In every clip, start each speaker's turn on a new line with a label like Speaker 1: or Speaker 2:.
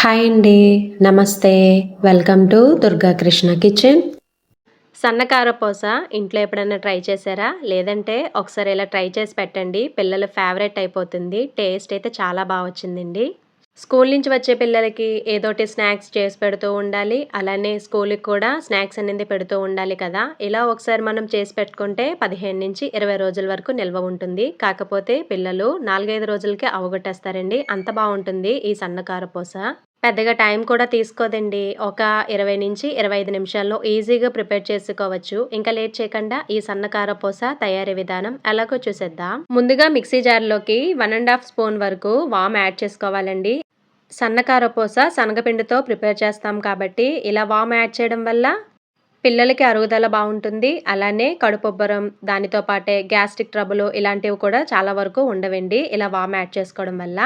Speaker 1: Hi అండి. నమస్తే. Welcome to Durga Krishna kitchen. సన్నకారపూస ఇంట్లో ఎప్పుడైనా ట్రై చేశారా? లేదంటే ఒకసారి ఇలా ట్రై చేసి పెట్టండి. పిల్లల ఫేవరెట్ అయిపోతుంది. టేస్ట్ అయితే చాలా వచ్చిందండి. స్కూల్ నుంచి వచ్చే పిల్లలకి ఏదోటి స్నాక్స్ చేసి పెడుతూ ఉండాలి. అలానే స్కూల్‌కి కూడా స్నాక్స్ అనేది పెడుతూ ఉండాలి కదా! ఇలా ఒకసారి మనం చేసి పెట్టుకుంటే 15-20 రోజుల వరకు నిల్వ ఉంటుంది. కాకపోతే పిల్లలు 4, 5 రోజులకే అవగొట్టేస్తారండి. అంత బావుంటుంది ఈ సన్నకారపూస. పెద్దగా టైం కూడా తీసుకోదండి. ఒక 20-25 నిమిషాల్లో ఈజీగా ప్రిపేర్ చేసుకోవచ్చు. ఇంకా లేట్ చేయకుండా ఈ సన్నకారపూస తయారీ విధానం ఎలాగో చూసేద్దాం. ముందుగా మిక్సీ జార్‌లోకి 1 ½ స్పూన్ వరకు వామ్ యాడ్ చేసుకోవాలండి. సన్నకారపూస శనగపిండితో ప్రిపేర్ చేస్తాం కాబట్టి ఇలా వామ్ యాడ్ చేయడం వల్ల పిల్లలకి అరుగుదల బావుంటుంది. అలానే కడుపుబ్బరం, దానితో పాటే గ్యాస్ట్రిక్ ట్రబుల్ ఇలాంటివి కూడా చాలా వరకు ఉండవండి ఇలా వామ్ యాడ్ చేసుకోవడం వల్ల.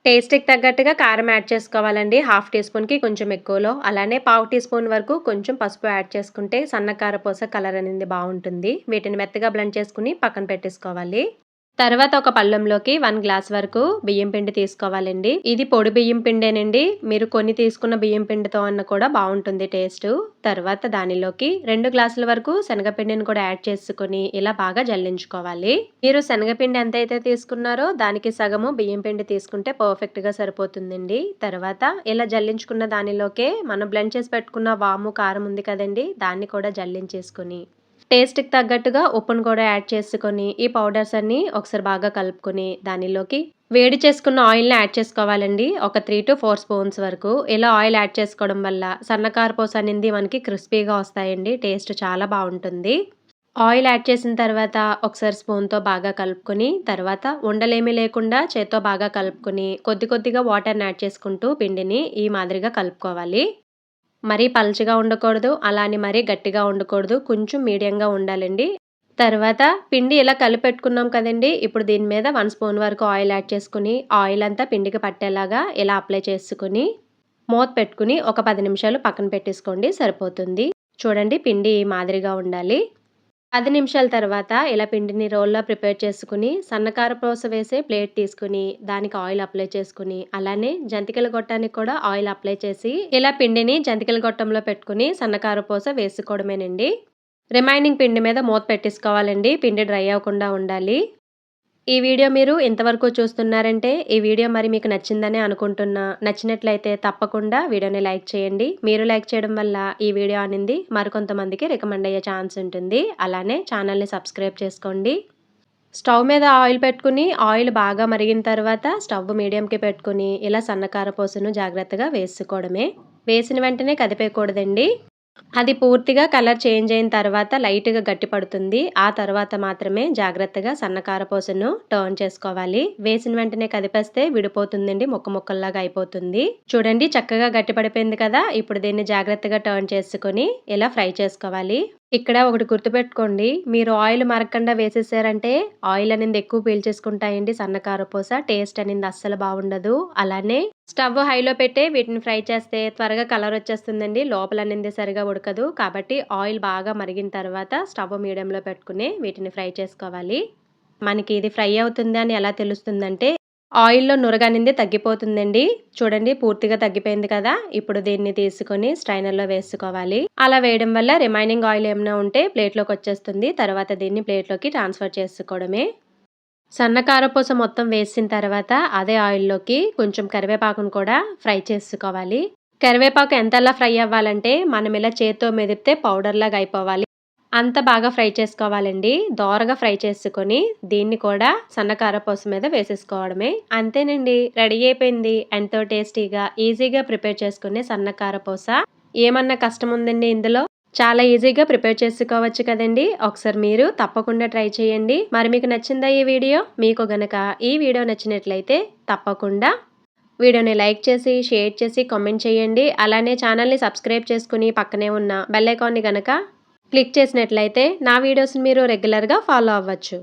Speaker 1: టేస్ట్‌కి తగ్గట్టుగా కారం యాడ్ చేసుకోవాలండి. హాఫ్ టీ స్పూన్‌కి కొంచెం ఎక్కువలో. అలానే పావు టీ స్పూన్ వరకు కొంచెం పసుపు యాడ్ చేసుకుంటే సన్నకారపూస కలర్ అనేది బావుంటుంది. వీటిని మెత్తగా బ్లెండ్ చేసుకొని పక్కన పెట్టేసుకోవాలి. తర్వాత ఒక పళ్ళెంలోకి 1 గ్లాస్ వరకు బియ్యం పిండి తీసుకోవాలండి. ఇది పొడి బియ్యం పిండేనండి. మీరు కొన్ని తీసుకున్న బియ్యం పిండితో అన్న కూడా బావుంటుంది టేస్టు. తర్వాత దానిలోకి 2 గ్లాసుల వరకు శనగపిండిని కూడా యాడ్ చేసుకొని ఇలా బాగా జల్లించుకోవాలి. మీరు శనగపిండి ఎంతైతే తీసుకున్నారో దానికి సగము బియ్యం పిండి తీసుకుంటే పర్ఫెక్ట్‌గా సరిపోతుందండి. తర్వాత ఇలా జల్లించుకున్న దానిలోకే మనం బ్లెండ్ చేసి పెట్టుకున్న వాము, కారం ఉంది కదండీ! దాన్ని కూడా జల్లించేసుకొని టేస్ట్‌కి తగ్గట్టుగా ఉప్పును కూడా యాడ్ చేసుకొని, ఈ పౌడర్స్ అన్నీ ఒకసారి బాగా కలుపుకొని, దానిలోకి వేడి చేసుకున్న ఆయిల్‌ని యాడ్ చేసుకోవాలండి. ఒక 3-4 స్పూన్స్ వరకు. ఇలా ఆయిల్ యాడ్ చేసుకోవడం వల్ల సన్నకారపూస అనేది మనకి క్రిస్పీగా వస్తాయండి. టేస్ట్ చాలా బావుంటుంది. ఆయిల్ యాడ్ చేసిన తర్వాత ఒకసారి స్పూన్‌తో బాగా కలుపుకొని, తర్వాత ఉండలేమీ లేకుండా చేత్తో బాగా కలుపుకొని, కొద్ది కొద్దిగా వాటర్‌ని యాడ్ చేసుకుంటూ పిండిని ఈ మాదిరిగా కలుపుకోవాలి. మరీ పలచగా ఉండకూడదు. అలా అని మరీ గట్టిగా ఉండకూడదు. కొంచెం మీడియంగా ఉండాలండి. తర్వాత పిండి ఇలా కలిపెట్టుకున్నాం కదండీ! ఇప్పుడు దీని మీద 1 స్పూన్ వరకు ఆయిల్ యాడ్ చేసుకొని, ఆయిల్ అంతా పిండికి పట్టేలాగా ఇలా అప్లై చేసుకొని, మూత పెట్టుకొని ఒక 10 నిమిషాలు పక్కన పెట్టేసుకోండి సరిపోతుంది. చూడండి పిండి ఈ మాదిరిగా ఉండాలి. 10 నిమిషాల తర్వాత ఇలా పిండిని రోల్‌లా ప్రిపేర్ చేసుకొని, సన్నకారపూస వేసే ప్లేట్ తీసుకొని, దానికి ఆయిల్ అప్లై చేసుకొని, అలానే జంతికల గొట్టానికి కూడా ఆయిల్ అప్లై చేసి, ఇలా పిండిని జంతికల గొట్టంలో పెట్టుకొని సన్నకారపూస వేసుకోవడమేనండి. రిమైనింగ్ పిండి మీద మూత పెట్టేసుకోవాలండి. పిండి డ్రై అవ్వకుండా ఉండాలి. ఈ వీడియో మీరు ఇంతవరకు చూస్తున్నారంటే, ఈ వీడియో మరి మీకు నచ్చిందనే అనుకుంటున్నా. నచ్చినట్లయితే తప్పకుండా వీడియోని లైక్ చేయండి. మీరు లైక్ చేయడం వల్ల ఈ వీడియో అనేది మరికొంతమందికి రికమెండ్ అయ్యే ఛాన్స్ ఉంటుంది. అలానే ఛానల్‌ని సబ్స్క్రైబ్ చేసుకోండి. స్టవ్ మీద ఆయిల్ పెట్టుకొని, ఆయిల్ బాగా మరిగిన తర్వాత స్టవ్ మీడియంకి పెట్టుకొని, ఇలా సన్నకారపూసను జాగ్రత్తగా వేసుకోవడమే. వేసిన వెంటనే కదిపేయకూడదండి. అది పూర్తిగా కలర్ చేంజ్ అయిన తర్వాత లైట్‌గా గట్టిపడుతుంది. ఆ తర్వాత మాత్రమే జాగ్రత్తగా సన్నకారపూసను టర్న్ చేసుకోవాలి. వేసిన వెంటనే కదిపేస్తే విడిపోతుందండి. ముక్క ముక్కల్లాగా అయిపోతుంది. చూడండి చక్కగా గట్టిపడిపోయింది కదా! ఇప్పుడు దీన్ని జాగ్రత్తగా టర్న్ చేసుకొని ఇలా ఫ్రై చేసుకోవాలి. ఇక్కడ ఒకటి గుర్తుపెట్టుకోండి. మీరు ఆయిల్ మరగకుండా వేసేసారంటే ఆయిల్ అనేది ఎక్కువ పీల్చేసుకుంటాయండి సన్నకారపూస. టేస్ట్ అనేది అస్సలు బావుండదు. అలానే స్టవ్ హైలో పెట్టే వీటిని ఫ్రై చేస్తే త్వరగా కలర్ వచ్చేస్తుందండి. లోపల అనేది సరిగా ఉడకదు. కాబట్టి ఆయిల్ బాగా మరిగిన తర్వాత స్టవ్ మీడియంలో పెట్టుకుని వీటిని ఫ్రై చేసుకోవాలి. మనకి ఇది ఫ్రై అవుతుంది అని ఎలా తెలుస్తుందంటే ఆయిల్‌లో నురగనింది తగ్గిపోతుందండి. చూడండి పూర్తిగా తగ్గిపోయింది కదా! ఇప్పుడు దీన్ని తీసుకొని స్ట్రైనర్‌లో వేసుకోవాలి. అలా వేయడం వల్ల రిమైనింగ్ ఆయిల్ ఏమైనా ఉంటే ప్లేట్‌లోకొచ్చేస్తుంది. తర్వాత దీన్ని ప్లేట్‌లోకి ట్రాన్స్‌ఫర్ చేసుకోవడమే. సన్నకారపూస మొత్తం వేసిన తర్వాత అదే ఆయిల్‌లోకి కొంచెం కరివేపాకును కూడా ఫ్రై చేసుకోవాలి. కరివేపాకు ఎంతలా ఫ్రై అవ్వాలంటే మనం ఇలా చేత్తో మెదిపితే పౌడర్‌లాగా అయిపోవాలి. అంత బాగా ఫ్రై చేసుకోవాలండి. దోరగా ఫ్రై చేసుకొని దీన్ని కూడా సన్నకారపూస మీద వేసేసుకోవడమే. అంతేనండి రెడీ అయిపోయింది. ఎంతో టేస్టీగా, ఈజీగా ప్రిపేర్ చేసుకునే సన్నకారపూస. ఏమన్నా కష్టం ఉందండి ఇందులో? చాలా ఈజీగా ప్రిపేర్ చేసుకోవచ్చు కదండీ! ఒకసారి మీరు తప్పకుండా ట్రై చేయండి. మరి మీకు నచ్చిందా ఈ వీడియో? మీకు గనక ఈ వీడియో నచ్చినట్లయితే తప్పకుండా వీడియోని లైక్ చేసి, షేర్ చేసి, కామెంట్ చేయండి. అలానే ఛానల్‌ని సబ్స్క్రైబ్ చేసుకొని పక్కనే ఉన్న బెల్ ఐకాన్‌ని గనక క్లిక్ చేసినట్లయితే నా వీడియోస్‌ని మీరు రెగ్యులర్‌గా ఫాలో అవ్వచ్చు.